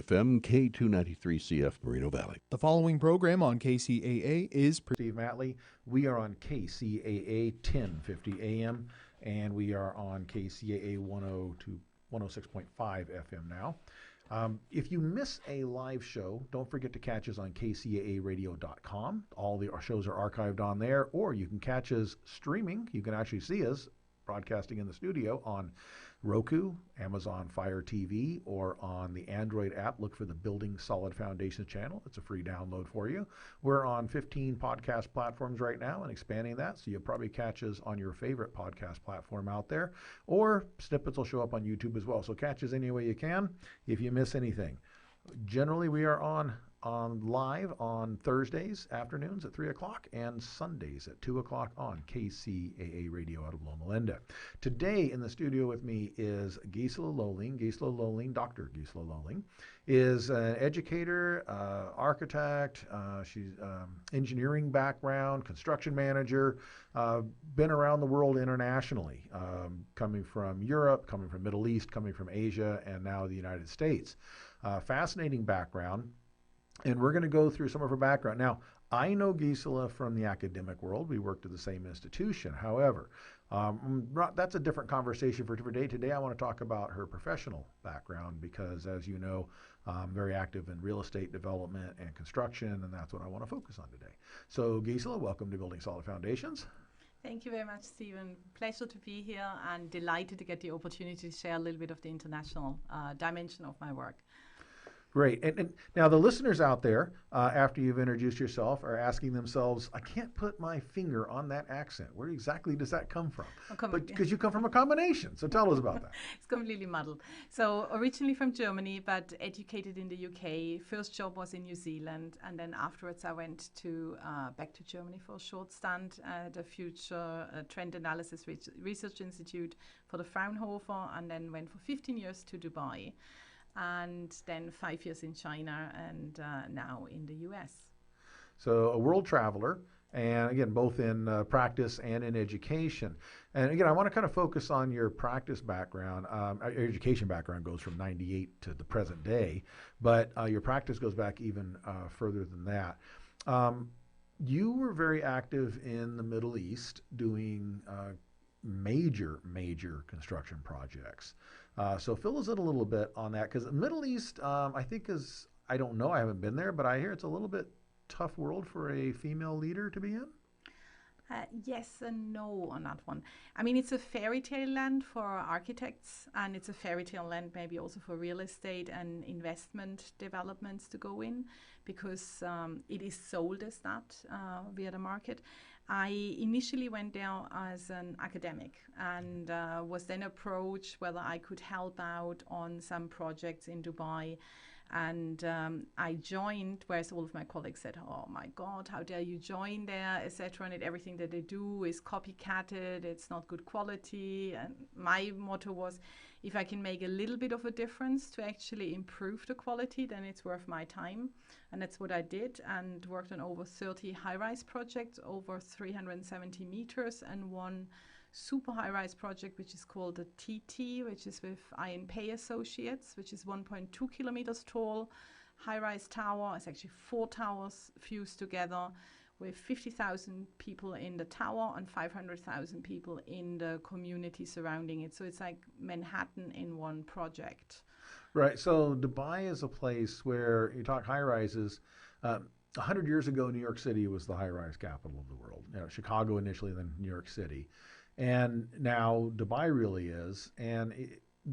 FM, K293CF, Moreno Valley. The following program on KCAA is Steve Matley. We are on KCAA 1050 AM, and we are on KCAA 106.5 FM now. If you miss a live show, don't forget to catch us on kcaaradio.com. All our shows are archived on there, or you can catch us streaming. You can actually see us broadcasting in the studio on Roku, Amazon Fire TV, or on the Android app. Look for the Building Solid Foundations channel. It's a free download for you. We're on 15 podcast platforms right now and expanding that, so you'll probably catch us on your favorite podcast platform out there, or snippets will show up on YouTube as well. So catch us any way you can if you miss anything. Generally, we are on live on Thursdays afternoons at 3 o'clock and Sundays at 2 o'clock on KCAA Radio out of Loma Linda. Today in the studio with me is Gisela Lohling. Gisela Lohling, Dr. Gisela Lohling, is an educator, architect. She's engineering background, construction manager, been around the world internationally, coming from Europe, coming from Middle East, coming from Asia, and now the United States. Fascinating background. And we're going to go through some of her background. Now, I know Gisela from the academic world. We worked at the same institution. However, that's a different conversation for a different day. Today, I want to talk about her professional background because, as you know, I'm very active in real estate development and construction, and that's what I want to focus on today. So, Gisela, welcome to Building Solid Foundations. Thank you very much, Stephen. Pleasure to be here and delighted to get the opportunity to share a little bit of the international dimension of my work. Great. And now the listeners out there, after you've introduced yourself, are asking themselves, I can't put my finger on that accent. Where exactly does that come from? Because you come from a combination. So tell us about that. It's completely muddled. So originally from Germany, but educated in the UK. First job was in New Zealand. And then afterwards I went back to Germany for a short stint at a future trend analysis research institute for the Fraunhofer, and then went for 15 years to Dubai. And then 5 years in China, and now in the US. So a world traveler, and again, both in practice and in education. And again, I want to kind of focus on your practice background. Your education background goes from 98 to the present day, but your practice goes back even further than that. You were very active in the Middle East doing major construction projects. So fill us in a little bit on that, because the Middle East, I think I don't know, I haven't been there, but I hear it's a little bit tough world for a female leader to be in. Yes and no on that one. I mean, it's a fairy tale land for architects, and it's a fairy tale land maybe also for real estate and investment developments to go in, because it is sold as that via the market. I initially went there as an academic and was then approached whether I could help out on some projects in Dubai. And I joined, whereas all of my colleagues said, oh my God, how dare you join there, etc. And everything that they do is copycatted, it's not good quality. And my motto was, if I can make a little bit of a difference to actually improve the quality, then it's worth my time. And that's what I did, and worked on over 30 high-rise projects, over 370 meters, and one super high-rise project, which is called the TT, which is with Iron Pay Associates, which is 1.2 kilometers tall, high-rise tower. It's actually 4 towers fused together with 50,000 people in the tower and 500,000 people in the community surrounding it. So it's like Manhattan in one project. Right. So Dubai is a place where you talk high-rises. 100 years ago, New York City was the high-rise capital of the world. Chicago initially, then New York City. And now Dubai really is. And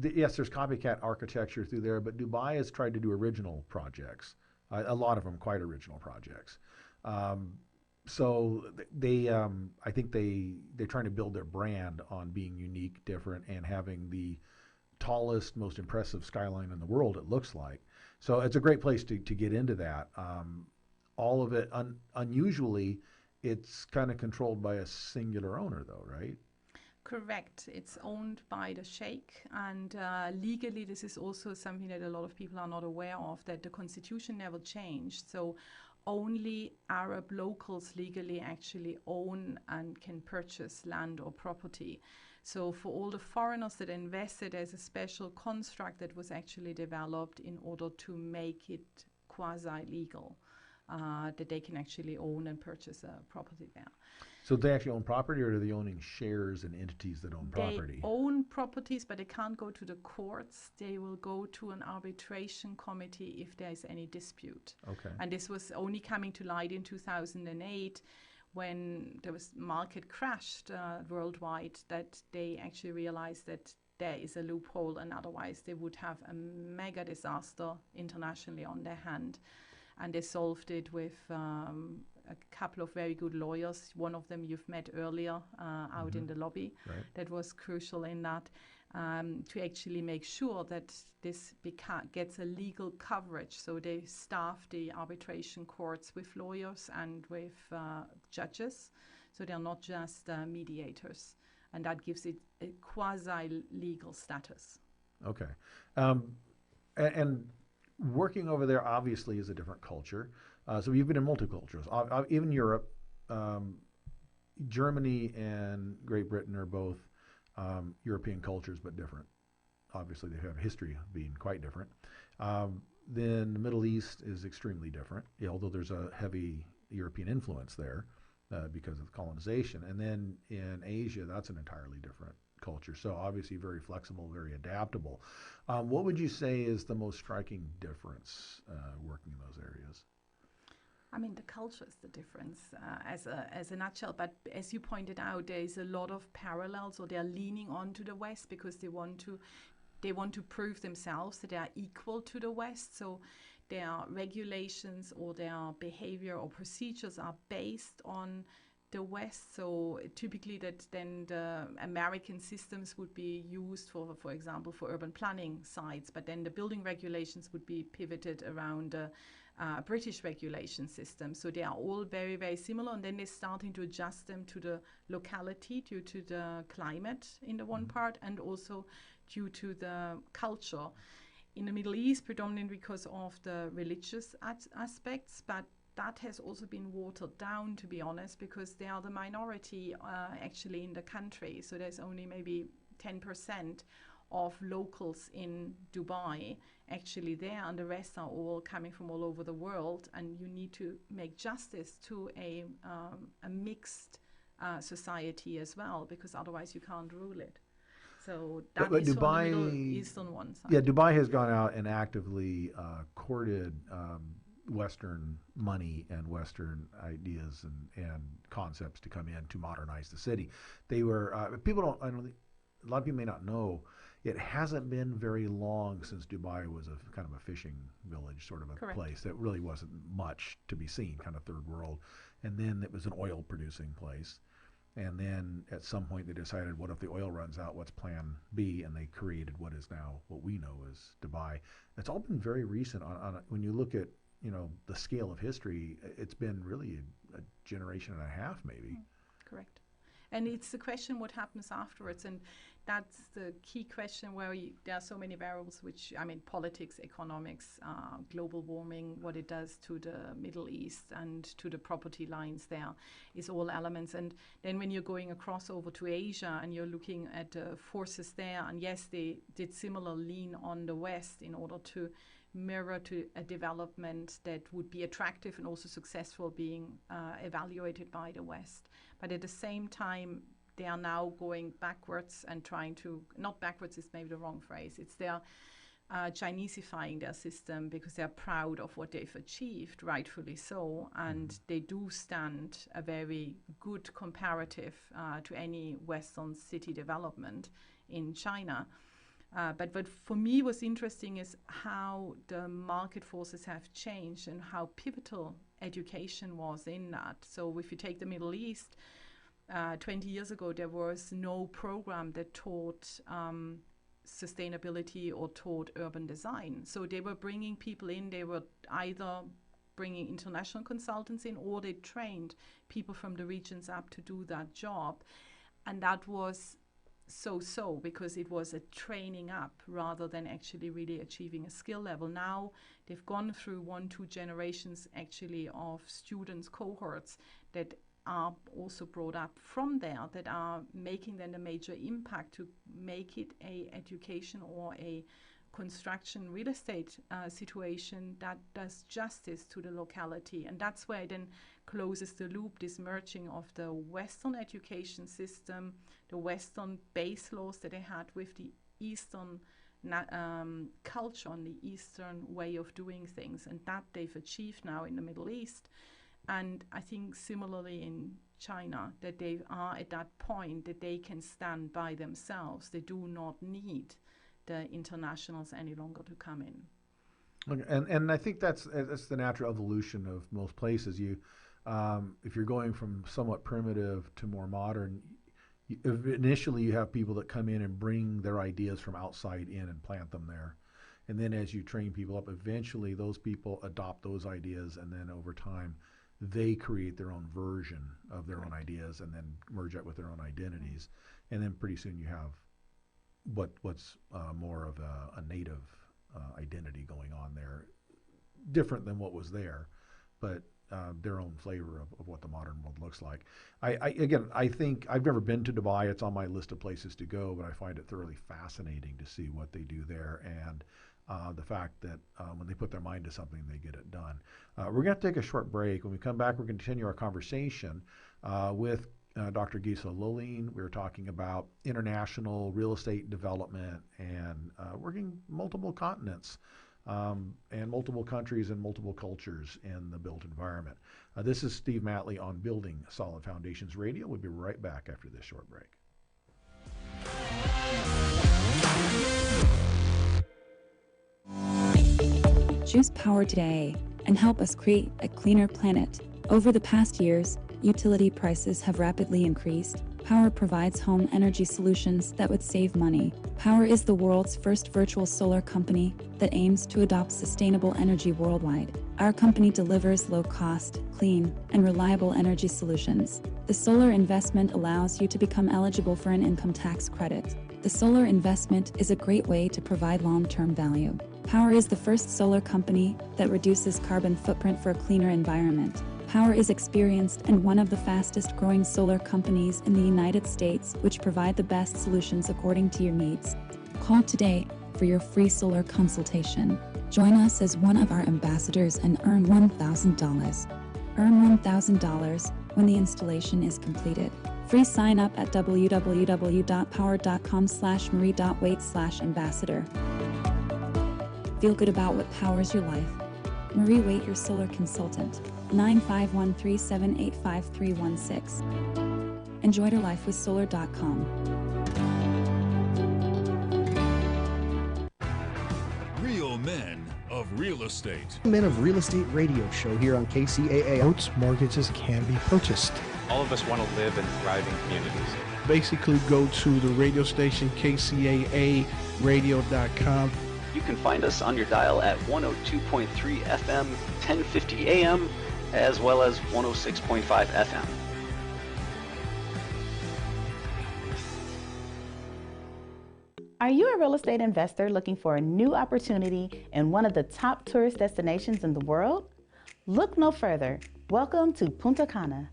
yes, there's copycat architecture through there, but Dubai has tried to do original projects, a lot of them quite original projects. So I think they're trying to build their brand on being unique, different, and having the tallest, most impressive skyline in the world, it looks like. So it's a great place to get into that. All of it, unusually, it's kind of controlled by a singular owner, though, right? Correct. It's owned by the sheikh, and legally this is also something that a lot of people are not aware of, that the constitution never changed. So only Arab locals legally actually own and can purchase land or property. So for all the foreigners that invested, there's a special construct that was actually developed in order to make it quasi-legal, that they can actually own and purchase a property there. So they actually own property, or are they owning shares in entities that own property? They own properties, but they can't go to the courts. They will go to an arbitration committee if there is any dispute. Okay. And this was only coming to light in 2008 when the market crashed worldwide, that they actually realized that there is a loophole, and otherwise they would have a mega disaster internationally on their hand. And they solved it with a couple of very good lawyers. One of them you've met earlier out in the lobby. Right. That was crucial in that, to actually make sure that this gets a legal coverage. So they staff the arbitration courts with lawyers and with judges. So they're not just mediators. And that gives it a quasi-legal status. Okay. And working over there obviously is a different culture. So you've been in multicultures. Even Europe, Germany and Great Britain are both European cultures, but different. Obviously, they have a history of being quite different. Then the Middle East is extremely different, although there's a heavy European influence there because of colonization. And then in Asia, that's an entirely different culture. So obviously very flexible, very adaptable. What would you say is the most striking difference working in those areas? I mean, the culture is the difference as a nutshell. But as you pointed out, there is a lot of parallels, or they are leaning on to the West because they want to prove themselves that they are equal to the West. So their regulations or their behavior or procedures are based on the West. So typically that then the American systems would be used for example, for urban planning sites, but then the building regulations would be pivoted around British regulation system. So they are all very, very similar, and then they're starting to adjust them to the locality due to the climate in the one part, and also due to the culture. In the Middle East, predominantly because of the religious aspects, but that has also been watered down, to be honest, because they are the minority actually in the country. So there's only maybe 10% of locals in Dubai actually there, and the rest are all coming from all over the world. And you need to make justice to a mixed society as well, because otherwise you can't rule it. So that but is Dubai, from the Middle Eastern one side. Yeah, Dubai has gone out and actively courted Western money and Western ideas and concepts to come in to modernize the city. They were people don't. I don't think a lot of people may not know. It hasn't been very long since Dubai was a kind of a fishing village, sort of a Correct. place that really wasn't much to be seen, kind of third world. And then it was an oil producing place. And then at some point they decided, what if the oil runs out? What's plan B? And they created what is now what we know as Dubai. It's all been very recent. When you look at the scale of history, it's been really a generation and a half, maybe. Correct. And it's the question what happens afterwards, and that's the key question where there are so many variables, which, I mean, politics, economics, global warming, what it does to the Middle East and to the property lines there is all elements. And then when you're going across over to Asia and you're looking at forces there, and yes, they did similar lean on the West in order to mirror to a development that would be attractive and also successful being evaluated by the West. But at the same time, they are now going backwards and trying to, not backwards is maybe the wrong phrase, it's they're Chinesifying their system because they're proud of what they've achieved, rightfully so, and they do stand a very good comparative to any Western city development in China. But for me what's interesting is how the market forces have changed and how pivotal education was in that. So if you take the Middle East, 20 years ago there was no program that taught sustainability or taught urban design. So they were bringing people in, they were either bringing international consultants in, or they trained people from the regions up to do that job. And that was so because it was a training up rather than actually really achieving a skill level. Now they've gone through 1-2 generations actually of students, cohorts that are also brought up from there that are making then a major impact to make it a education or a construction real estate situation that does justice to the locality. And that's where it then closes the loop, this merging of the Western education system, the Western base laws that they had with the Eastern culture and the Eastern way of doing things, and that they've achieved now in the Middle East. And I think similarly in China, that they are at that point that they can stand by themselves. They do not need the internationals any longer to come in. And I think that's the natural evolution of most places. If you're going from somewhat primitive to more modern, initially you have people that come in and bring their ideas from outside in and plant them there. And then as you train people up, eventually those people adopt those ideas, and then over time they create their own version of their own ideas and then merge it with their own identities. And then pretty soon you have what's more of a native identity going on there, different than what was there, but their own flavor of what the modern world looks like. I think I've never been to Dubai. It's on my list of places to go, but I find it thoroughly fascinating to see what they do there, and the fact that when they put their mind to something, they get it done. We're going to take a short break. When we come back, we're going to continue our conversation with Dr. Gisela Lolin. We were talking about international real estate development and working multiple continents and multiple countries and multiple cultures in the built environment. This is Steve Matley on Building Solid Foundations Radio. We'll be right back after this short break. Choose power today and help us create a cleaner planet. Over the past years, utility prices have rapidly increased. Power provides home energy solutions that would save money. Power is the world's first virtual solar company that aims to adopt sustainable energy worldwide. Our company delivers low-cost, clean, and reliable energy solutions. The solar investment allows you to become eligible for an income tax credit. The solar investment is a great way to provide long-term value. Power is the first solar company that reduces carbon footprint for a cleaner environment. Power is experienced and one of the fastest growing solar companies in the United States, which provide the best solutions according to your needs. Call today for your free solar consultation. Join us as one of our ambassadors and earn $1,000. Earn $1,000 when the installation is completed. Free sign up at www.power.com/marie.waite/ambassador. Feel good about what powers your life. Marie Waite, your solar consultant. 95137855316. Enjoy your life with solar.com. Real Men of Real Estate. Men of Real Estate radio show here on KCAA. Boats, mortgages can be purchased. All of us want to live in thriving communities. Basically, go to the radio station, KCAA radio.com. You can find us on your dial at 102.3 FM, 1050 AM, as well as 106.5 FM. Are you a real estate investor looking for a new opportunity in one of the top tourist destinations in the world? Look no further. Welcome to Punta Cana.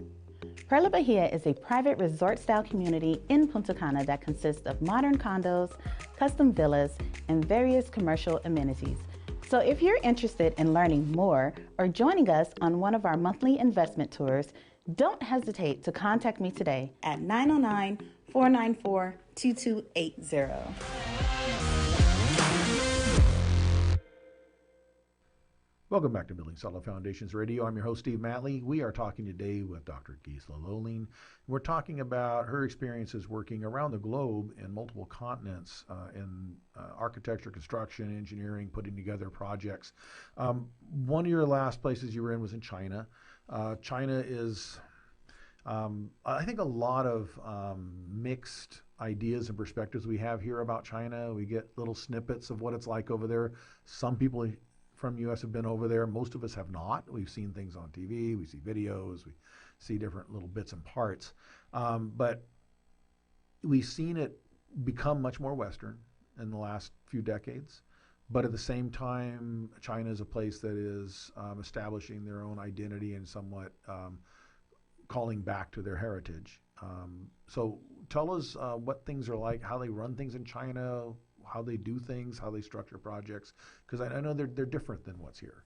Perla Bahia is a private resort-style community in Punta Cana that consists of modern condos, custom villas, and various commercial amenities. So if you're interested in learning more or joining us on one of our monthly investment tours, don't hesitate to contact me today at 909-494-2280. Welcome back to Building Solid Foundations Radio. I'm your host, Steve Matley. We are talking today with Dr. Gisela Lolin. We're talking about her experiences working around the globe in multiple continents in architecture, construction, engineering, putting together projects. One of your last places you were in was in China. China is, I think, a lot of mixed ideas and perspectives we have here about China. We get little snippets of what it's like over there. Some people from U.S. have been over there. Most of us have not. We've seen things on TV. We see videos. We see different little bits and parts. But we've seen it become much more Western in the last few decades. But at the same time, China is a place that is establishing their own identity and somewhat calling back to their heritage. So tell us what things are like, how they run things in China, how they do things, how they structure projects, because I know they're different than what's here.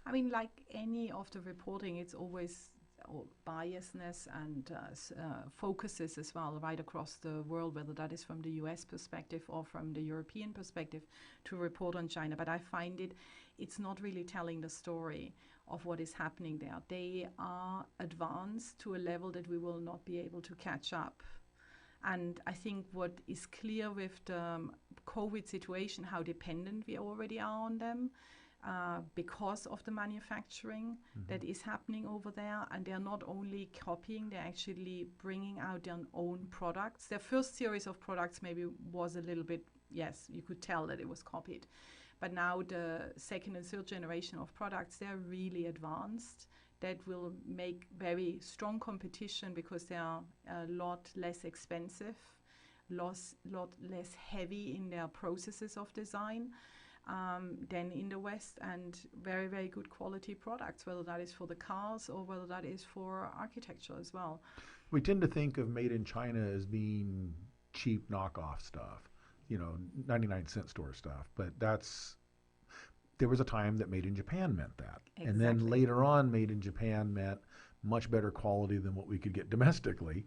I mean, like any of the reporting, it's always biasness and focuses as well right across the world, whether that is from the US perspective or from the European perspective to report on China. But I find it's not really telling the story of what is happening there. They are advanced to a level that we will not be able to catch up. And I think what is clear with the COVID situation, how dependent we already are on them, because of the manufacturing that is happening over there. And they're not only copying, they're actually bringing out their own products. Their first series of products maybe was a little bit, yes, you could tell that it was copied. But now the second and third generation of products, they're really advanced. That will make very strong competition because they are a lot less expensive, lot less heavy in their processes of design than in the West, and very, very good quality products, whether that is for the cars or whether that is for architecture as well. We tend to think of made in China as being cheap knockoff stuff, 99-cent store stuff, but there was a time that made in Japan meant that. Exactly. And then later on, made in Japan meant much better quality than what we could get domestically.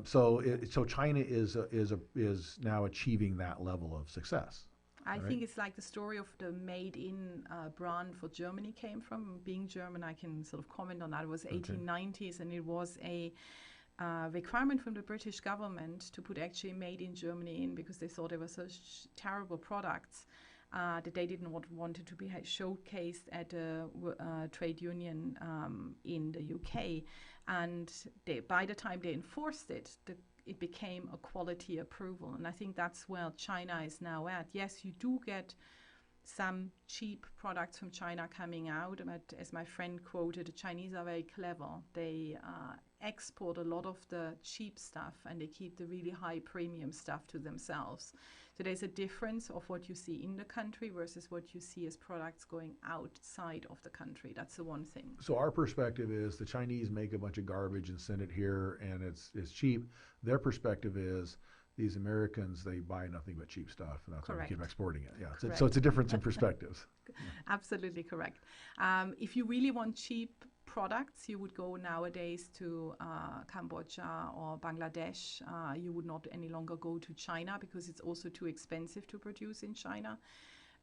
So China is now achieving that level of success. I think it's like the story of the made in brand for Germany came from. Being German, I can sort of comment on that. It was 1890s, and it was a requirement from the British government to put actually made in Germany in, because they thought they were such terrible products that they didn't want it to be showcased at a trade union in the UK. And by the time they enforced it, it became a quality approval. And I think that's where China is now at. Yes, you do get some cheap products from China coming out, but as my friend quoted, the Chinese are very clever. They export a lot of the cheap stuff and they keep the really high premium stuff to themselves. So there's a difference of what you see in the country versus what you see as products going outside of the country. That's the one thing. So our perspective is the Chinese make a bunch of garbage and send it here, and it's cheap. Their perspective is these Americans, they buy nothing but cheap stuff, and that's why we keep exporting it. Yeah, so it's a difference in perspectives. Absolutely correct. If you really want cheap products, you would go nowadays to Cambodia or Bangladesh. You would not any longer go to China because it's also too expensive to produce in China.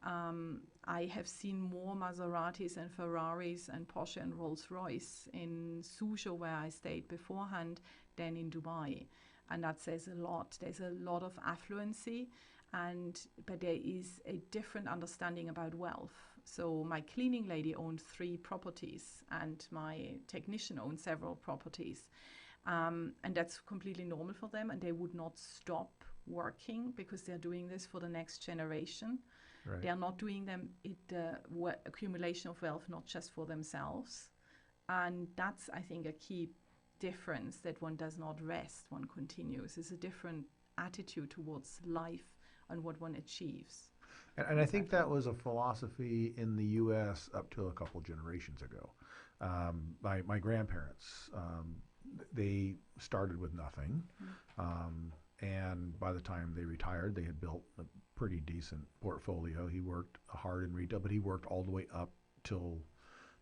I have seen more Maseratis and Ferraris and Porsche and Rolls-Royce in Suzhou, where I stayed beforehand, than in Dubai. And that says a lot. There's a lot of affluency, but there is a different understanding about wealth. So my cleaning lady owned 3 properties, and my technician owned several properties. And that's completely normal for them, and they would not stop working because they're doing this for the next generation. Right. They are not doing accumulation of wealth, not just for themselves. And that's, I think, a key difference, that one does not rest, one continues. It's a different attitude towards life and what one achieves. And I think that was a philosophy in the U.S. up till a couple generations ago. My grandparents, they started with nothing, and by the time they retired, they had built a pretty decent portfolio. He worked hard in retail, but he worked all the way up till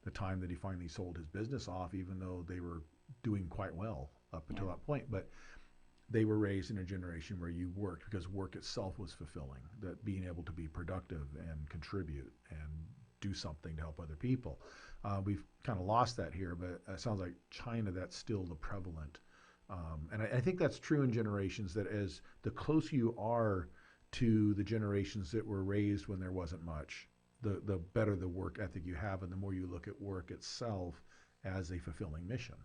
the time that he finally sold his business off, even though they were doing quite well up until that point. But they were raised in a generation where you worked because work itself was fulfilling, that being able to be productive and contribute and do something to help other people. We've kind of lost that here, but it sounds like China, that's still the prevalent. And I think that's true in generations, that as the closer you are to the generations that were raised when there wasn't much, the better the work ethic you have, and the more you look at work itself as a fulfilling mission.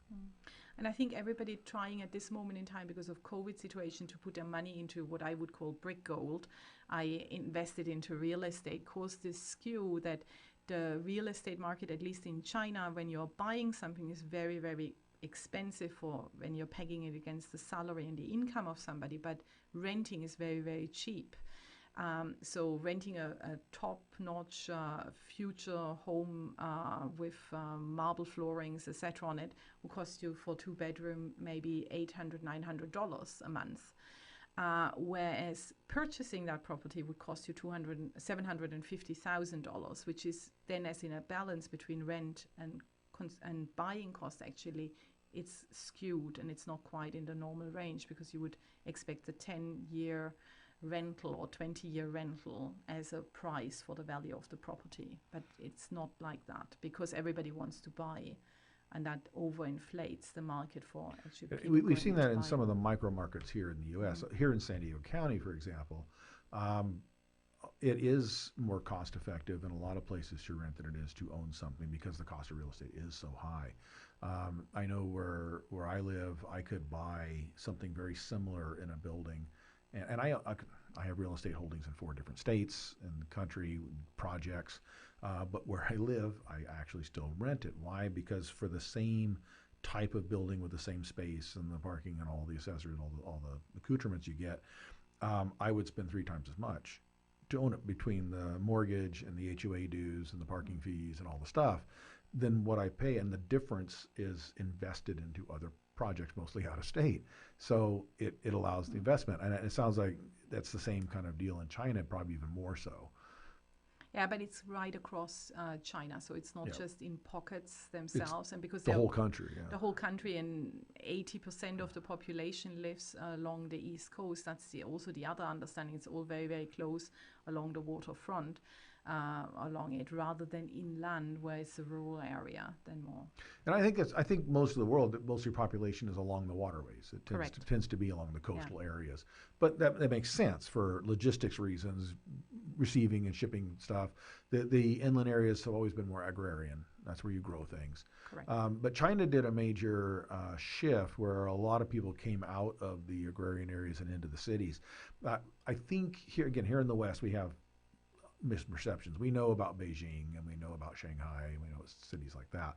And I think everybody trying at this moment in time, because of COVID situation, to put their money into what I would call brick gold. I invested into real estate, caused this skew that the real estate market, at least in China, when you're buying something, is very, very expensive for when you're pegging it against the salary and the income of somebody, but renting is very, very cheap. So renting a top-notch future home with marble floorings, etc. on it will cost you for 2-bedroom maybe $800, $900 a month. Whereas purchasing that property would cost you $750,000, which is then, as in a balance between rent and buying cost, actually, it's skewed and it's not quite in the normal range, because you would expect a 10-year rental or 20-year rental as a price for the value of the property. But it's not like that, because everybody wants to buy, and that overinflates the market for actually people We've seen going that to in buy. some of the micro markets here in the U.S. Here in San Diego County, for example, it is more cost effective in a lot of places to rent than it is to own something, because the cost of real estate is so high. I know where I live, I could buy something very similar in a building, and I have real estate holdings in 4 different states in the country, projects, but where I live, I actually still rent it. Why? Because for the same type of building with the same space and the parking and all the accessories, all the accoutrements you get, I would spend 3 times as much to own it, between the mortgage and the HOA dues and the parking fees and all the stuff, than what I pay. And the difference is invested into other projects, mostly out of state. So it allows the investment. And it sounds like that's the same kind of deal in China, probably even more so. Yeah, but it's right across China, so it's not just in pockets themselves, and because the whole country, the whole country, and 80% of the population lives along the east coast. That's also the other understanding. It's all very, very close along the waterfront, along it, rather than inland, where it's a rural area, then more. And I think most of the world, most of your population is along the waterways. It tends to be along the coastal areas. But that makes sense for logistics reasons, receiving and shipping stuff. The inland areas have always been more agrarian. That's where you grow things. Correct. But China did a major shift where a lot of people came out of the agrarian areas and into the cities. I think here in the West, we have misperceptions. We know about Beijing and we know about Shanghai and we know cities like that.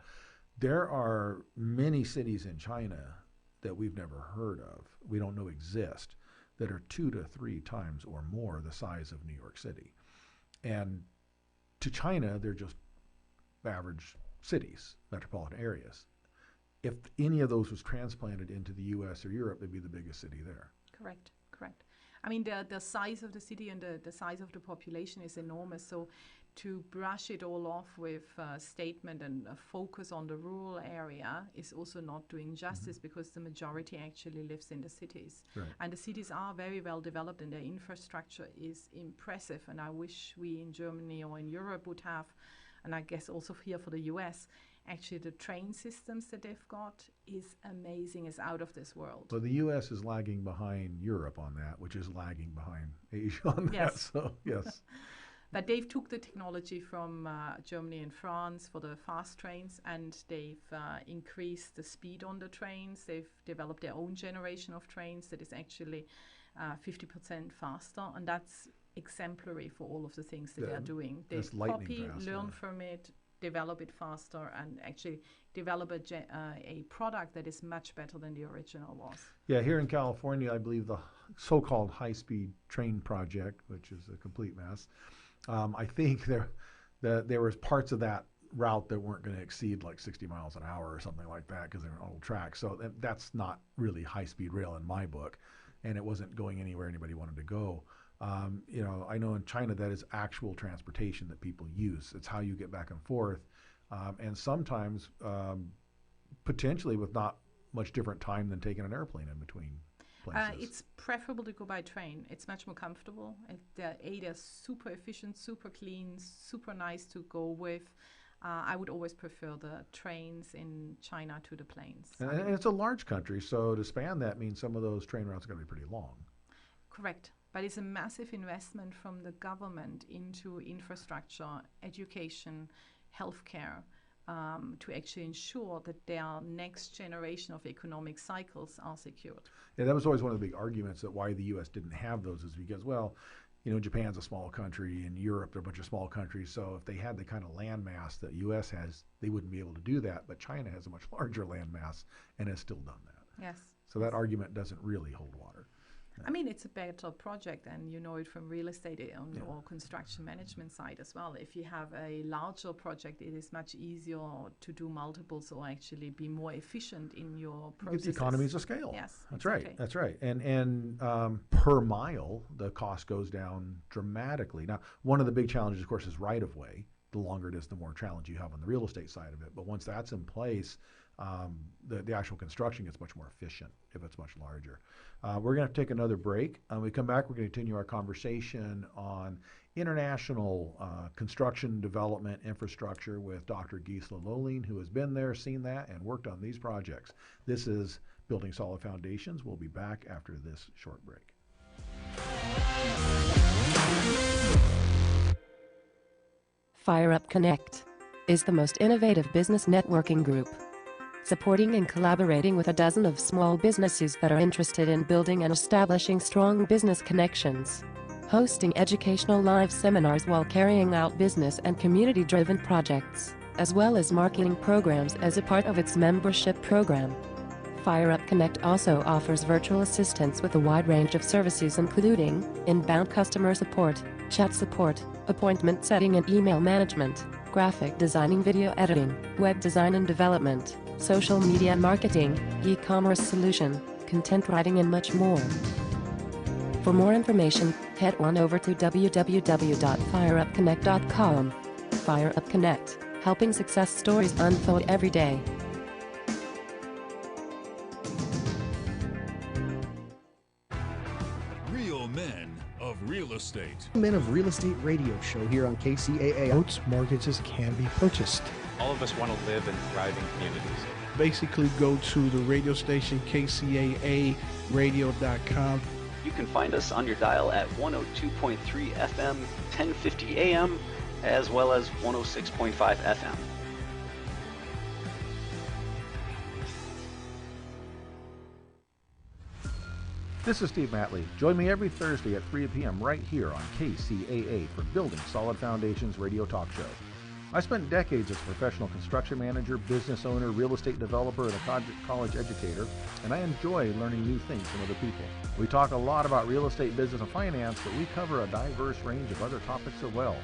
There are many cities in China that we've never heard of, we don't know exist, that are 2 to 3 times or more the size of New York City. And to China, they're just average cities, metropolitan areas. If any of those was transplanted into the US or Europe, it'd be the biggest city there. Correct. I mean, the size of the city and the size of the population is enormous. So to brush it all off with a statement and a focus on the rural area is also not doing justice, because the majority actually lives in the cities. Right. And the cities are very well developed and their infrastructure is impressive. And I wish we in Germany or in Europe would have, and I guess also here for the US, actually the train systems that they've got is amazing, is out of this world. So the U.S. is lagging behind Europe on that, which is lagging behind Asia on that. Yes. So, yes. But they've took the technology from Germany and France for the fast trains, and they've increased the speed on the trains. They've developed their own generation of trains that is actually 50% faster, and that's exemplary for all of the things that they're doing. They copy, learn from it, develop it faster, and actually develop a product that is much better than the original was. Yeah, here in California, I believe the so-called high-speed train project, which is a complete mess, I think there was parts of that route that weren't going to exceed like 60 miles an hour or something like that, because they were on old tracks. So that's not really high-speed rail in my book, and it wasn't going anywhere anybody wanted to go. I know in China that is actual transportation that people use. It's how you get back and forth, and sometimes potentially with not much different time than taking an airplane in between places. It's preferable to go by train. It's much more comfortable. They're super efficient, super clean, super nice to go with. I would always prefer the trains in China to the planes. And it's a large country, so to span that means some of those train routes are going to be pretty long. Correct. But it's a massive investment from the government into infrastructure, education, healthcare, to actually ensure that their next generation of economic cycles are secured. Yeah, that was always one of the big arguments that why the U.S. didn't have those, is because, well, Japan's a small country, and Europe, they're a bunch of small countries, so if they had the kind of land mass that U.S. has, they wouldn't be able to do that. But China has a much larger land mass and has still done that. Yes. So that argument doesn't really hold water. I mean, it's a better project, and you know it from real estate or construction management side as well. If you have a larger project, it is much easier to do multiples or actually be more efficient in your processes. Get the economies of scale. Yes, that's exactly. right. That's right. And per mile, the cost goes down dramatically. Now, one of the big challenges, of course, is right of way. The longer it is, the more challenge you have on the real estate side of it. But once that's in place, the actual construction gets much more efficient if it's much larger. We're going to have to take another break. When we come back, we're going to continue our conversation on international construction development infrastructure with Dr. Gisela Lolien, who has been there, seen that, and worked on these projects. This is Building Solid Foundations. We'll be back after this short break. FireUp Connect is the most innovative business networking group, supporting and collaborating with a dozen of small businesses that are interested in building and establishing strong business connections, hosting educational live seminars while carrying out business and community-driven projects, as well as marketing programs as a part of its membership program. FireUp Connect also offers virtual assistance with a wide range of services including inbound customer support, chat support, appointment setting and email management, graphic designing, video editing, web design and development, social media marketing, e-commerce solution, content writing and much more. For more information, head on over to www.fireupconnect.com. FireUp Connect, helping success stories unfold every day. Real men of real estate. Men of Real Estate radio show here on KCAA. Boats, mortgages can be purchased. All of us want to live in thriving communities. Basically, go to the radio station KCAA radio.com. You can find us on your dial at 102.3 FM, 1050 AM, as well as 106.5 FM. This is Steve Matley. Join me every Thursday at 3 p.m. right here on KCAA for Building Solid Foundations radio talk show. I spent decades as a professional construction manager, business owner, real estate developer, and a college educator, and I enjoy learning new things from other people. We talk a lot about real estate, business, and finance, but we cover a diverse range of other topics as well.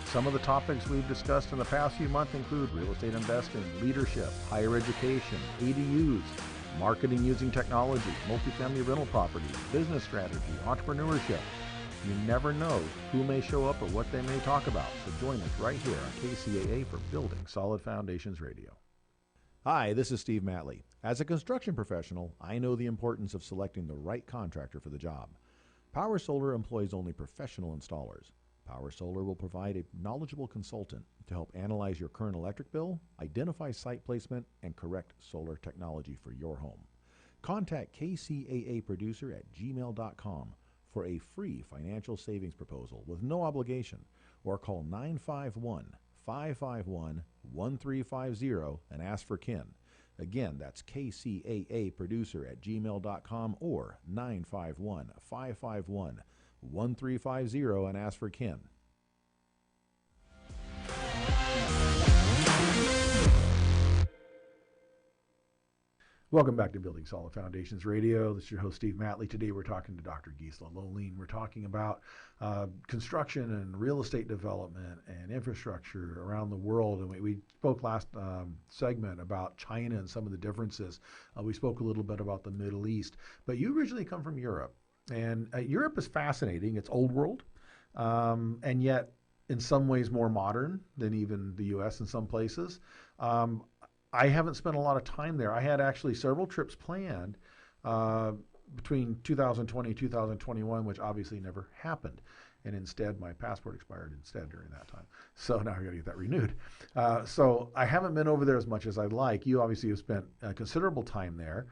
Some of the topics we've discussed in the past few months include real estate investing, leadership, higher education, ADUs, marketing using technology, multifamily rental properties, business strategy, entrepreneurship. You never know who may show up or what they may talk about, so join us right here on KCAA for Building Solid Foundations Radio. Hi, this is Steve Matley. As a construction professional, I know the importance of selecting the right contractor for the job. Power Solar employs only professional installers. Power Solar will provide a knowledgeable consultant to help analyze your current electric bill, identify site placement, and correct solar technology for your home. Contact KCAA Producer at gmail.com for a free financial savings proposal with no obligation, or call 951-551-1350 and ask for Ken. Again, that's KCAA Producer at gmail.com or 951-551-1350 and ask for Ken. Welcome back to Building Solid Foundations Radio. This is your host, Steve Matley. Today we're talking to Dr. Gisela Lolien. We're talking about construction and real estate development and infrastructure around the world. And we spoke last segment about China and some of the differences. We spoke a little bit about the Middle East. But you originally come from Europe. And Europe is fascinating. It's old world, and yet in some ways more modern than even the U.S. in some places. I haven't spent a lot of time there. I had actually several trips planned between 2020 and 2021, which obviously never happened. And instead, my passport expired instead during that time. So now I got to get that renewed. So I haven't been over there as much as I'd like. You obviously have spent considerable time there.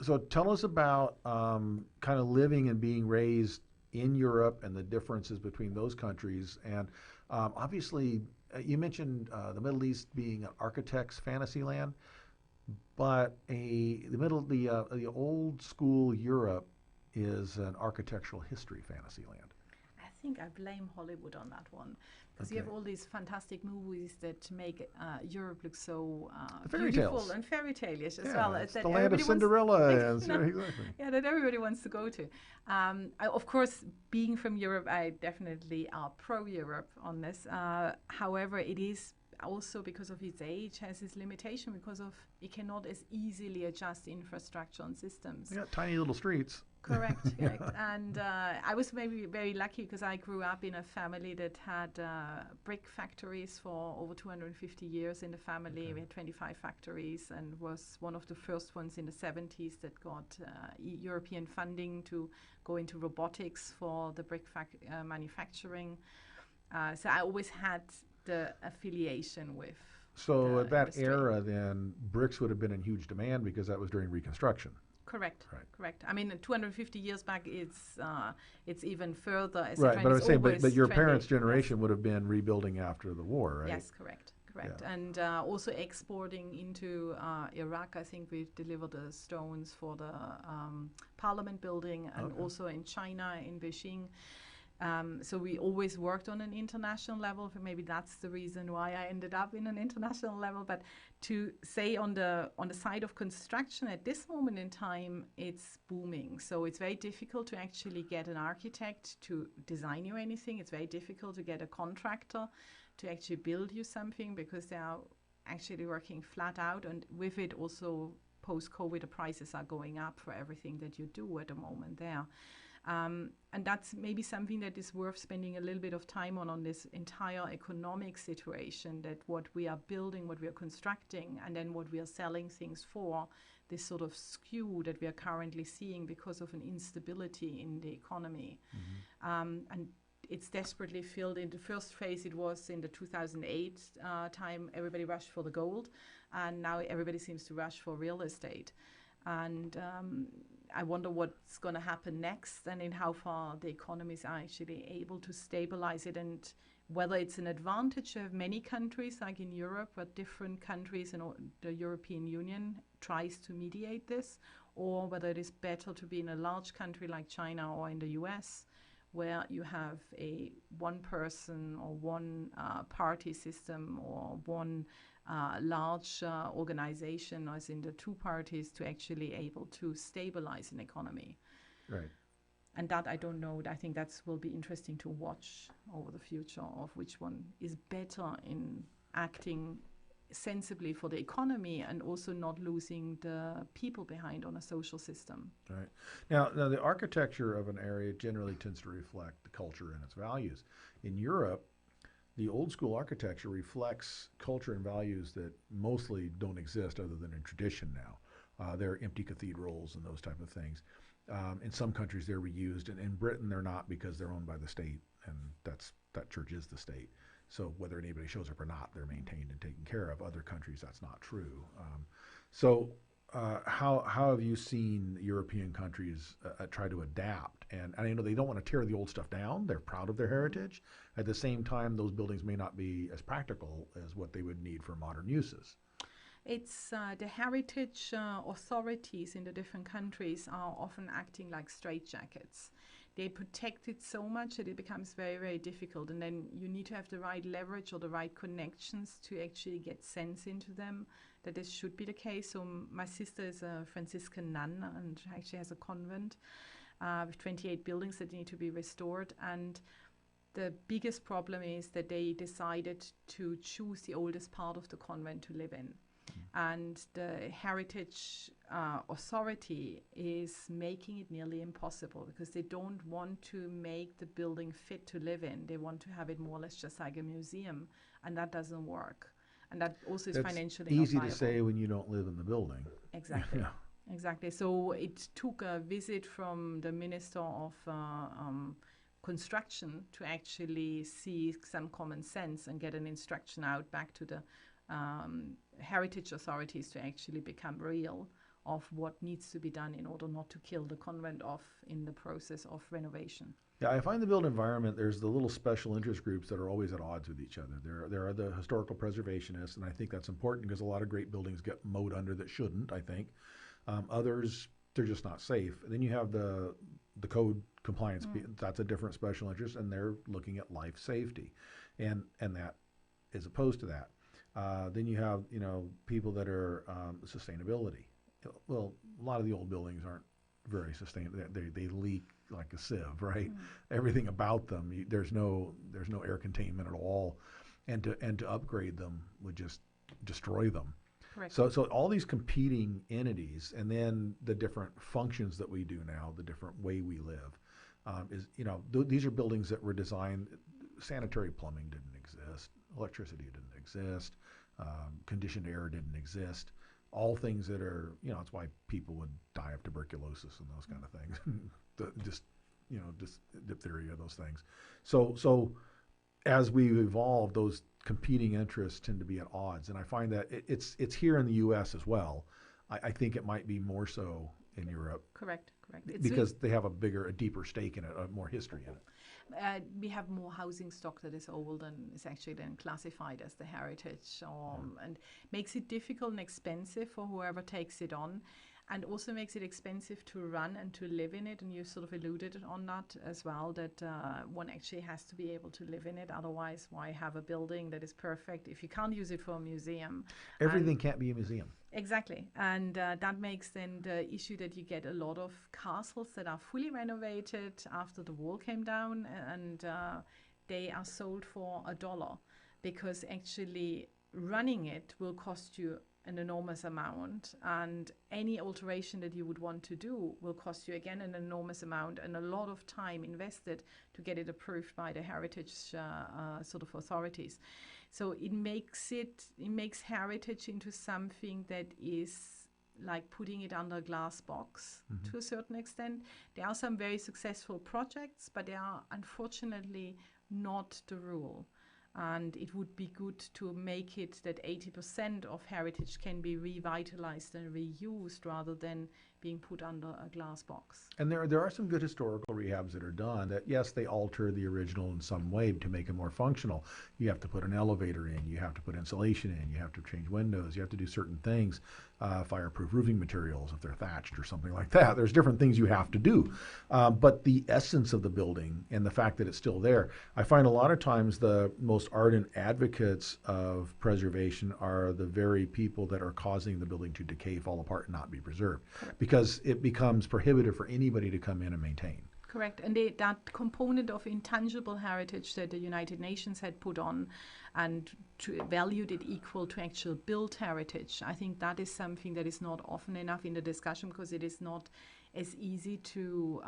So tell us about kind of living and being raised in Europe and the differences between those countries. And obviously, you mentioned the Middle East being an architect's fantasy land, but the old school Europe is an architectural history fantasy land. I think I blame Hollywood on that one, Because you have all these fantastic movies that make Europe look so fairy beautiful tales. and fairy tale-ish as Yeah, well. it's That the land of everybody Cinderella. wants, Exactly. yeah, that everybody wants to go to. Of course, being from Europe, I definitely are pro-Europe on this. However, it is also because of its age has its limitation because of it cannot as easily adjust infrastructure and systems. They got tiny little streets. Correct. And I was maybe very lucky because I grew up in a family that had brick factories for over 250 years in the family. Okay. We had 25 factories and was one of the first ones in the 70s that got European funding to go into robotics for the brick manufacturing. So I always had the affiliation with. So at that industry. era, then bricks would have been in huge demand because that was during Reconstruction. Correct. Correct. I mean, 250 years back, it's even further. Right, but I would say, but your parents' generation would have been rebuilding after the war, right? Yes, correct. Yeah. And also exporting into Iraq. I think we've delivered the stones for the Parliament building, and also in China, in Beijing. So we always worked on an international level. Maybe that's the reason why I ended up in an international level. But to say on the side of construction at this moment in time, it's booming. So it's very difficult to actually get an architect to design you anything. It's very difficult to get a contractor to actually build you something because they are actually working flat out. And with it also post-COVID, the prices are going up for everything that you do at the moment there. And that's maybe something that is worth spending a little bit of time on this entire economic situation, that what we are building, what we are constructing, and then what we are selling things for, this sort of skew that we are currently seeing because of an instability in the economy. And it's desperately filled. In the first phase, it was in the 2008 time, everybody rushed for the gold, and now everybody seems to rush for real estate. And I wonder what's going to happen next and in how far the economies are actually able to stabilize it, and whether it's an advantage to have many countries like in Europe, where different countries in the European Union tries to mediate this, or whether it is better to be in a large country like China or in the US, where you have a one person or one party system or one large organization, as in the two parties, to actually able to stabilize an economy. Right. And that I don't know. I think that will be interesting to watch over the future of which one is better in acting sensibly for the economy and also not losing the people behind on a social system. Right. Now the architecture of an area generally tends to reflect the culture and its values. In Europe, the old school architecture reflects culture and values that mostly don't exist other than in tradition now. They're empty cathedrals and those type of things. In some countries they're reused, and in Britain they're not because they're owned by the state, and that church is the state. So whether anybody shows up or not, they're maintained and taken care of. Other countries, that's not true. How have you seen European countries try to adapt? And I know they don't want to tear the old stuff down. They're proud of their heritage. At the same time, those buildings may not be as practical as what they would need for modern uses. It's the heritage authorities in the different countries are often acting like straitjackets. They protect it so much that it becomes very, very difficult. And then you need to have the right leverage or the right connections to actually get sense into them, that this should be the case. So my sister is a Franciscan nun and actually has a convent with 28 buildings that need to be restored. And the biggest problem is that they decided to choose the oldest part of the convent to live in. And the heritage authority is making it nearly impossible because they don't want to make the building fit to live in. They want to have it more or less just like a museum, and that doesn't work. And that also is financially not easy viable. to say when you don't live in the building. Exactly. Yeah. Exactly. So it took a visit from the Minister of Construction to actually see some common sense and get an instruction out back to the heritage authorities to actually become real of what needs to be done in order not to kill the convent off in the process of renovation. Yeah, I find the built environment, there's the little special interest groups that are always at odds with each other. There are the historical preservationists, and I think that's important because a lot of great buildings get mowed under that shouldn't, I think. Others, they're just not safe. And then you have the code compliance, that's a different special interest, and they're looking at life safety. and that as opposed to that. Then you have, people that are sustainability. Well, a lot of the old buildings aren't very sustainable. They leak like a sieve, right? Everything about them, there's no air containment at all, and to upgrade them would just destroy them. Correct. So all these competing entities, and then the different functions that we do now, the different way we live, these are buildings that were designed. Sanitary plumbing didn't exist, electricity didn't exist, conditioned air didn't exist. All things that are, that's why people would die of tuberculosis and those kind of things, just diphtheria, those things. So as we've evolved, those competing interests tend to be at odds, and I find that it's here in the U.S. as well. I think it might be more so in Europe. Correct. Because they have a deeper stake in it, more history in it. We have more housing stock that is old and is actually then classified as the heritage, and makes it difficult and expensive for whoever takes it on, and also makes it expensive to run and to live in it. And you sort of alluded on that as well, that one actually has to be able to live in it. Otherwise, why have a building that is perfect if you can't use it for a museum? Everything can't be a museum. Exactly. And that makes then the issue that you get a lot of castles that are fully renovated after the wall came down, and they are sold for $1, because actually running it will cost you an enormous amount, and any alteration that you would want to do will cost you again an enormous amount, and a lot of time invested to get it approved by the heritage sort of authorities. So it makes heritage into something that is like putting it under a glass box to a certain extent. There are some very successful projects, but they are unfortunately not the rule. And it would be good to make it that 80% of heritage can be revitalized and reused rather than being put under a glass box. And there are some good historical rehabs that are done that, yes, they alter the original in some way to make it more functional. You have to put an elevator in, you have to put insulation in, you have to change windows, you have to do certain things, fireproof roofing materials if they're thatched or something like that. There's different things you have to do. But the essence of the building and the fact that it's still there, I find a lot of times the most ardent advocates of preservation are the very people that are causing the building to decay, fall apart, and not be preserved. Because it becomes prohibitive for anybody to come in and maintain. Correct. And that component of intangible heritage that the United Nations had put on and valued it equal to actual built heritage, I think that is something that is not often enough in the discussion, because it is not as easy to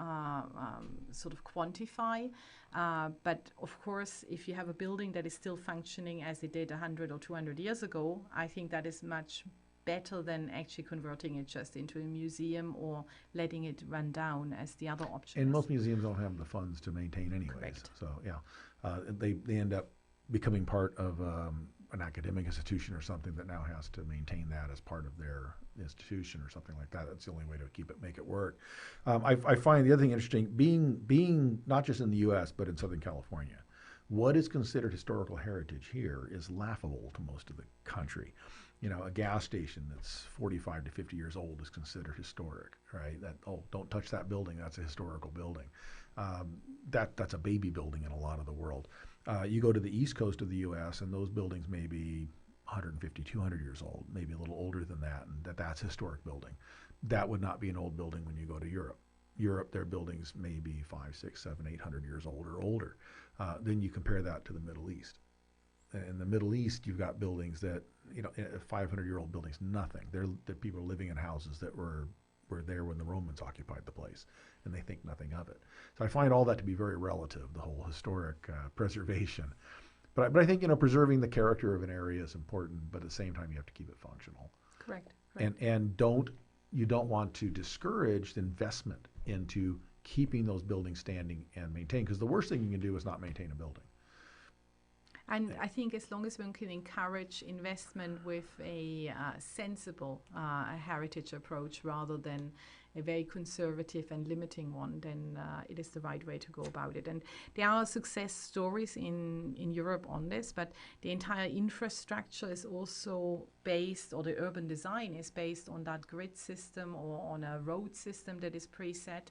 sort of quantify. But of course, if you have a building that is still functioning as it did 100 or 200 years ago, I think that is much better than actually converting it just into a museum or letting it run down as the other option. And most museums don't have the funds to maintain anyways. Correct. So yeah, they end up becoming part of an academic institution or something that now has to maintain that as part of their institution or something like that. That's the only way to make it work. I find the other thing interesting, being not just in the U.S. but in Southern California, what is considered historical heritage here is laughable to most of the country. A gas station that's 45 to 50 years old is considered historic, right? Don't touch that building. That's a historical building. That's a baby building in a lot of the world. You go to the east coast of the U.S. and those buildings may be 150, 200 years old, maybe a little older than that, and that's a historic building. That would not be an old building when you go to Europe. Europe, their buildings may be 5, 6, 7, 800 years old or older. Then you compare that to the Middle East. In the Middle East, you've got buildings that, 500-year-old buildings, nothing. The people are living in houses that were there when the Romans occupied the place, and they think nothing of it. So I find all that to be very relative, the whole historic preservation. But I think, preserving the character of an area is important, but at the same time, you have to keep it functional. Correct. And you don't want to discourage investment into keeping those buildings standing and maintained, because the worst thing you can do is not maintain a building. And I think as long as one can encourage investment with a sensible heritage approach rather than a very conservative and limiting one, then it is the right way to go about it. And there are success stories in Europe on this, but the entire infrastructure is also based, or the urban design is based on that grid system or on a road system that is preset.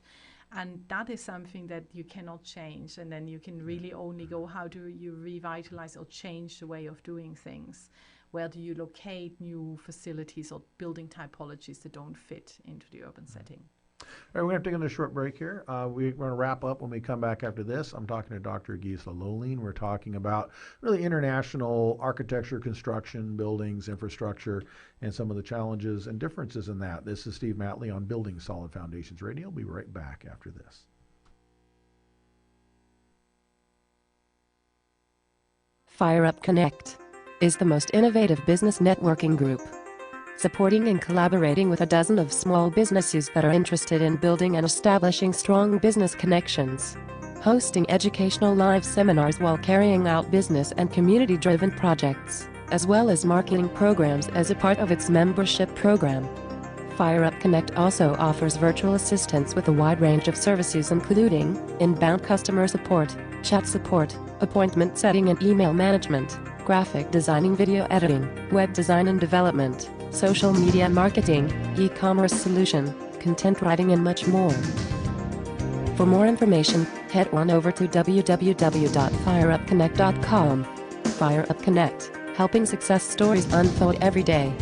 And that is something that you cannot change. And then you can really only go, how do you revitalize or change the way of doing things? Where do you locate new facilities or building typologies that don't fit into the urban setting? All right, we're going to take a short break here. We're going to wrap up when we come back after this. I'm talking to Dr. Gisela Loline. We're talking about really international architecture, construction, buildings, infrastructure, and some of the challenges and differences in that. This is Steve Matley on Building Solid Foundations Radio. We'll be right back after this. Fire Up Connect is the most innovative business networking group, supporting and collaborating with a dozen of small businesses that are interested in building and establishing strong business connections, hosting educational live seminars while carrying out business and community-driven projects, as well as marketing programs as a part of its membership program. Fire Up Connect also offers virtual assistance with a wide range of services including inbound customer support, chat support, appointment setting and email management, graphic designing, video editing, web design and development, social media marketing, e-commerce solution, content writing and much more. For more information, head on over to www.fireupconnect.com. Fire Up Connect, helping success stories unfold every day.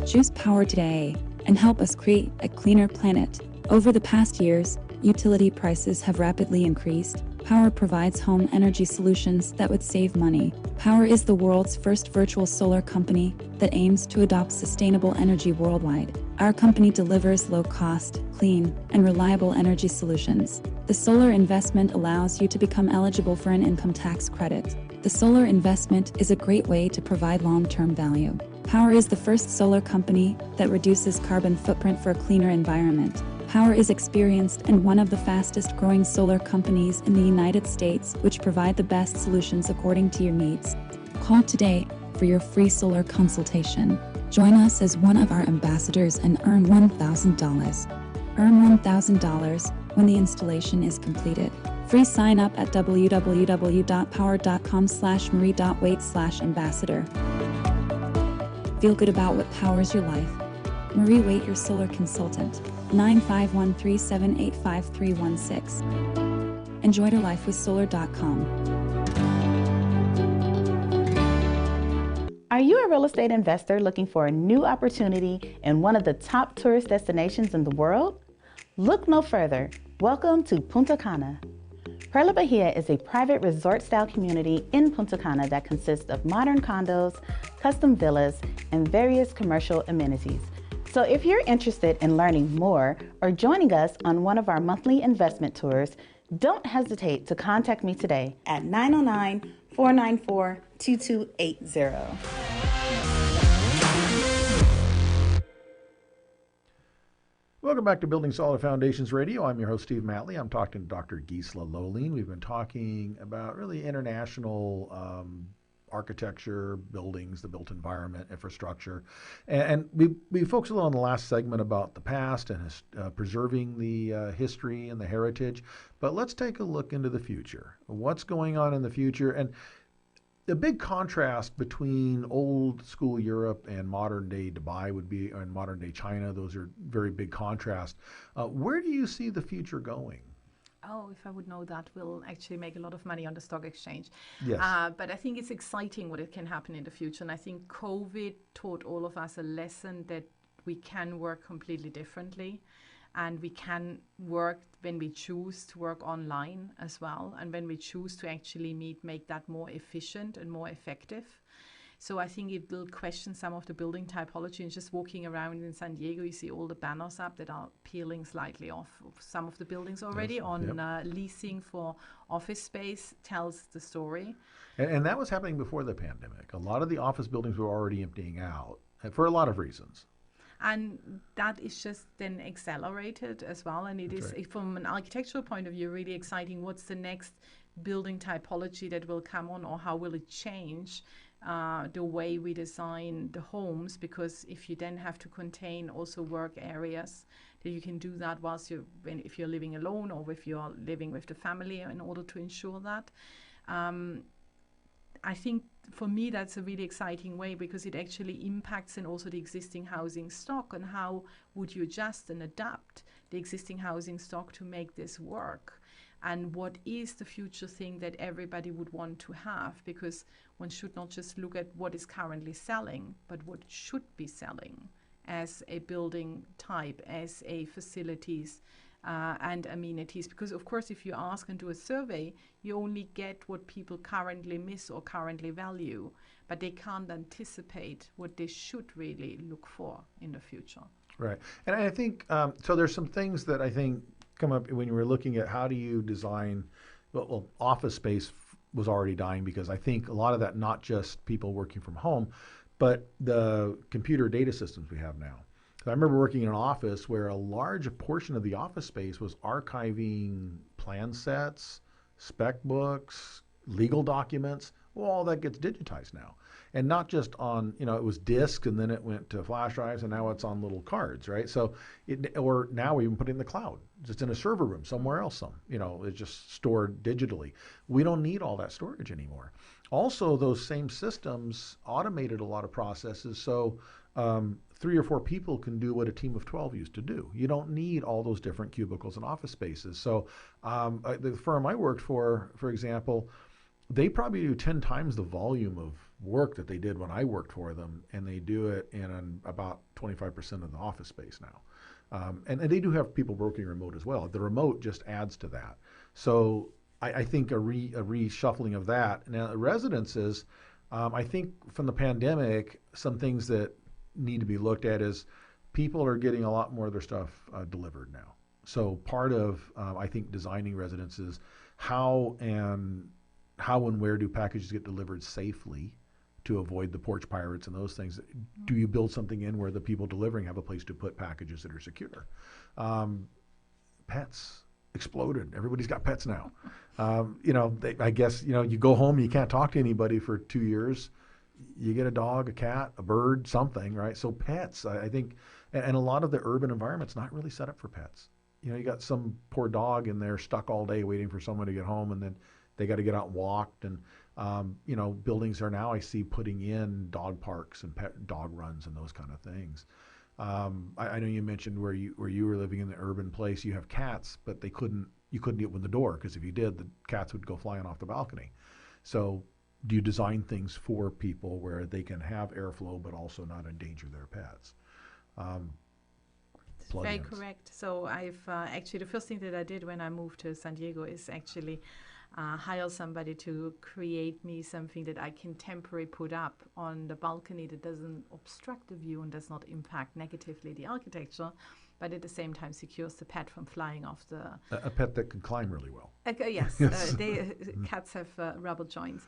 Choose power today and help us create a cleaner planet. Over the past years, utility prices have rapidly increased. Power provides home energy solutions that would save money. Power is the world's first virtual solar company that aims to adopt sustainable energy worldwide. Our company delivers low-cost, clean, and reliable energy solutions. The solar investment allows you to become eligible for an income tax credit. The solar investment is a great way to provide long-term value. Power is the first solar company that reduces carbon footprint for a cleaner environment. Power is experienced and one of the fastest growing solar companies in the United States, which provide the best solutions according to your needs. Call today for your free solar consultation. Join us as one of our ambassadors and earn $1,000. Earn $1,000 when the installation is completed. Free sign up at www.power.com/marie.waite/ambassador. Feel good about what powers your life. Marie Waite, your solar consultant. 951-378-5316. Enjoy your life with solar.com. Are you a real estate investor looking for a new opportunity in one of the top tourist destinations in the world? Look no further. Welcome to Punta Cana. Perla Bahia is a private resort-style community in Punta Cana that consists of modern condos, custom villas, and various commercial amenities. So if you're interested in learning more or joining us on one of our monthly investment tours, don't hesitate to contact me today at 909-494-2280. Welcome back to Building Solid Foundations Radio. I'm your host, Steve Matley. I'm talking to Dr. Gisela Loline. We've been talking about really international architecture, buildings, the built environment, infrastructure. And we focused a little on the last segment about the past and preserving the history and the heritage. But let's take a look into the future. What's going on in the future? And the big contrast between old school Europe and modern day Dubai would be, and modern day China. Those are very big contrasts. Where do you see the future going? Oh, if I would know that, we'll actually make a lot of money on the stock exchange. Yes. But I think it's exciting what it can happen in the future. And I think COVID taught all of us a lesson that we can work completely differently. And we can work when we choose to work online as well. And when we choose to actually make that more efficient and more effective. So I think it will question some of the building typology. And just walking around in San Diego, you see all the banners up that are peeling slightly off of some of the buildings already. Yes. On leasing for office space tells the story. And that was happening before the pandemic. A lot of the office buildings were already emptying out for a lot of reasons. And that is just then accelerated as well. And it is, from an architectural point of view, really exciting. What's the next building typology that will come on, or how will it change the way we design the homes? Because if you then have to contain also work areas, that you can do that whilst if you're living alone or if you're living with the family, in order to ensure that. I think for me that's a really exciting way, because it actually impacts and also the existing housing stock, and how would you adjust and adapt the existing housing stock to make this work, and what is the future thing that everybody would want to have, because one should not just look at what is currently selling, but what should be selling as a building type, as a facilities and amenities. Because of course, if you ask and do a survey, you only get what people currently miss or currently value, but they can't anticipate what they should really look for in the future. Right. And I think, so there's some things that I think come up when you were looking at how do you design, well, office space was already dying, because I think a lot of that, not just people working from home, but the computer data systems we have now. I remember working in an office where a large portion of the office space was archiving plan sets, spec books, legal documents. Well, all that gets digitized now. And not just on, it was disks, and then it went to flash drives, and now it's on little cards, right? So, or now we even put it in the cloud, just in a server room somewhere else. It's just stored digitally. We don't need all that storage anymore. Also, those same systems automated a lot of processes. So 3 or 4 people can do what a team of 12 used to do. You don't need all those different cubicles and office spaces. So the firm I worked for example, they probably do 10 times the volume of work that they did when I worked for them, and they do it in about 25% of the office space now. And they do have people working remote as well. The remote just adds to that. So I think a reshuffling of that. Now, residences, I think from the pandemic, some things that need to be looked at is people are getting a lot more of their stuff delivered now. So part of, I think, designing residences, how and where do packages get delivered safely to avoid the porch pirates and those things? Do you build something in where the people delivering have a place to put packages that are secure? Pets exploded. Everybody's got pets now. I guess, you go home, you can't talk to anybody for 2 years. You get a dog, a cat, a bird, something, right? So pets, I think, and a lot of the urban environment's not really set up for pets. You got some poor dog in there stuck all day waiting for someone to get home, and then they got to get out and walk. And, buildings are now, I see, putting in dog parks and pet dog runs and those kind of things. I know you mentioned where you were living in the urban place, you have cats, but you couldn't open the door, because if you did, the cats would go flying off the balcony. So do you design things for people where they can have airflow but also not endanger their pets? Very correct. So I've actually, the first thing that I did when I moved to San Diego is actually hire somebody to create me something that I can temporarily put up on the balcony that doesn't obstruct the view and does not impact negatively the architecture, but at the same time secures the pet from flying off the... A pet that can climb really well. Yes, cats have rubber joints,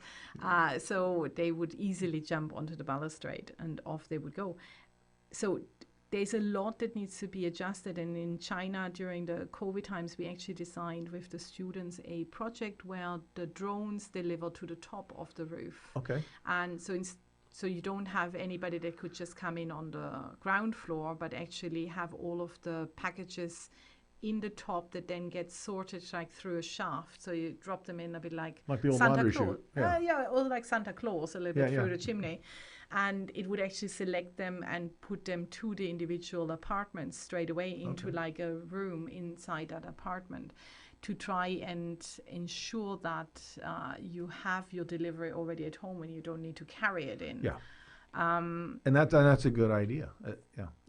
so they would easily jump onto the balustrade and off they would go. So there's a lot that needs to be adjusted, and in China during the COVID times we actually designed with the students a project where the drones deliver to the top of the roof. Okay. And so you don't have anybody that could just come in on the ground floor, but actually have all of the packages in the top that then get sorted like through a shaft. So you drop them in a bit like Santa Claus. Or like Santa Claus, a little bit through the chimney. And it would actually select them and put them to the individual apartments straight away into like a room inside that apartment, to try and ensure that you have your delivery already at home and you don't need to carry it in. Yeah. And that's a good idea.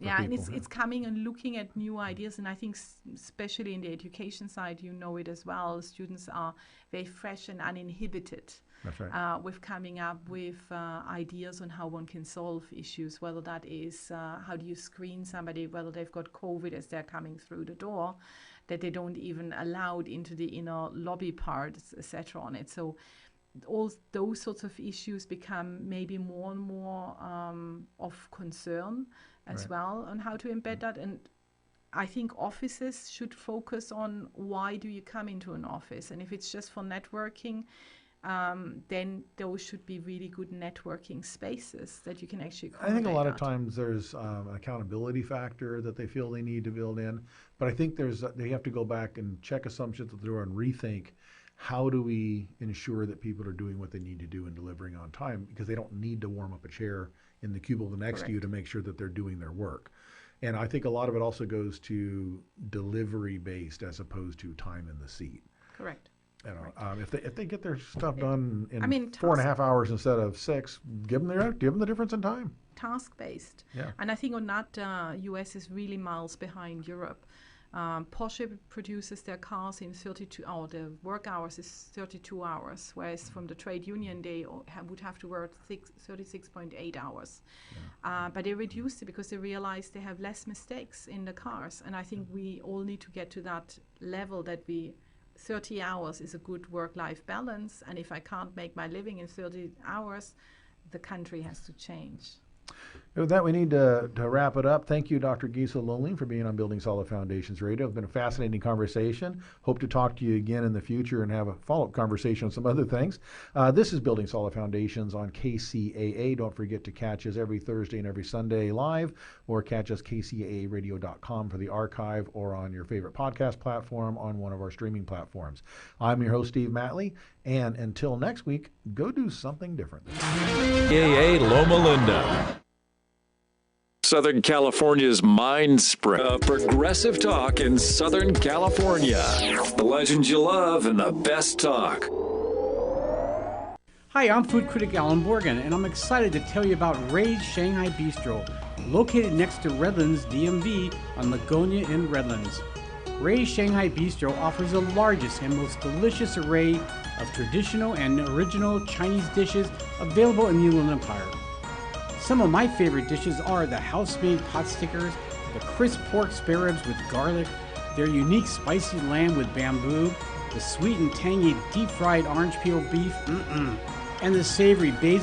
And it's coming and looking at new ideas, and I think especially in the education side, it as well. Students are very fresh and uninhibited. That's right. With coming up with ideas on how one can solve issues, whether that is how do you screen somebody, whether they've got COVID as they're coming through the door, that they don't even allowed into the inner lobby part, etc. on it. So all those sorts of issues become maybe more and more of concern as well on how to embed that. And I think offices should focus on why do you come into an office, and if it's just for networking, then those should be really good networking spaces that you can actually accommodate. I think a lot of times there's an accountability factor that they feel they need to build in, but I think they have to go back and check assumptions at the door and rethink how do we ensure that people are doing what they need to do and delivering on time, because they don't need to warm up a chair in the cubicle next to you to make sure that they're doing their work. And I think a lot of it also goes to delivery based as opposed to time in the seat. Correct. You know, if they get their stuff done in 4.5 hours instead of 6, give them the difference in time. Task based. Yeah. And I think on that, US is really miles behind Europe. Porsche produces their cars in 32 hours. The work hours is 32 hours, whereas from the trade union they would have to work 36.8 hours. Yeah. But they reduced it because they realized they have less mistakes in the cars. And I think we all need to get to that level that 30 hours is a good work-life balance. And if I can't make my living in 30 hours, the country has to change. With that, we need to wrap it up. Thank you, Dr. Gisa Loling, for being on Building Solid Foundations Radio. It's been a fascinating conversation. Hope to talk to you again in the future and have a follow-up conversation on some other things. This is Building Solid Foundations on KCAA. Don't forget to catch us every Thursday and every Sunday live, or catch us kcaaradio.com for the archive, or on your favorite podcast platform on one of our streaming platforms. I'm your host, Steve Matley, and until next week, go do something different. KCAA Loma Linda. Southern California's Mind Spring. Progressive talk in Southern California. The legends you love and the best talk. Hi, I'm food critic Alan Borgen, and I'm excited to tell you about Ray's Shanghai Bistro, located next to Redlands DMV on Lagonia in Redlands. Ray's Shanghai Bistro offers the largest and most delicious array of traditional and original Chinese dishes available in the Inland Empire. Some of my favorite dishes are the house-made pot stickers, the crisp pork spare ribs with garlic, their unique spicy lamb with bamboo, the sweet and tangy deep-fried orange peel beef, and the savory basil